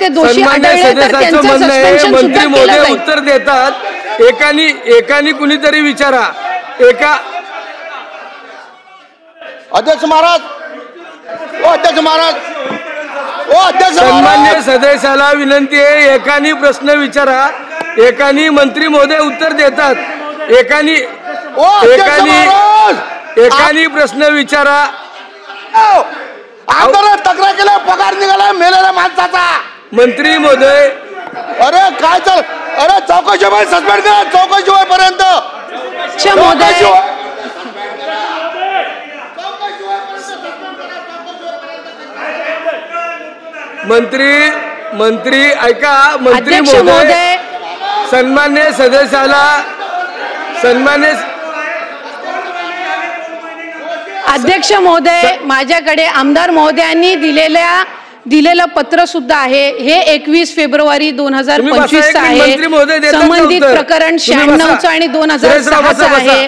ते दोषी आढळले तर त्यांचं सस्पेन्शन मंत्री सुद्धा केलं महोदय जाईल। उत्तर देतात, एकानी कुणीतरी विचारा। अध्यक्ष महाराज, अध्यक्ष महाराज, सन्मान्य सदस्याला विनंती आहे, एकानी प्रश्न विचारा, एकानी मंत्री महोदय उत्तर देतात। एकानी प्रश्न विचारा। आमदार तक्रार केला, पगार निघाला मेलेल्या माणसाचा। मंत्री महोदय, अरे काय चाल, अरे चौकशी होय, सस्पेंड करा, चौकशी होईपर्यंत। मंत्री ऐका, मंत्री महोदय सन्मान्य सदस्याला अध्यक्ष महोदय, माझ्याकडे आमदार महोदयांनी दिलेलं पत्र सुद्धा आहे। हे 21 फेब्रुवारी 2025 आहे। संबंधित प्रकरण 96 आणि 2006 आहे।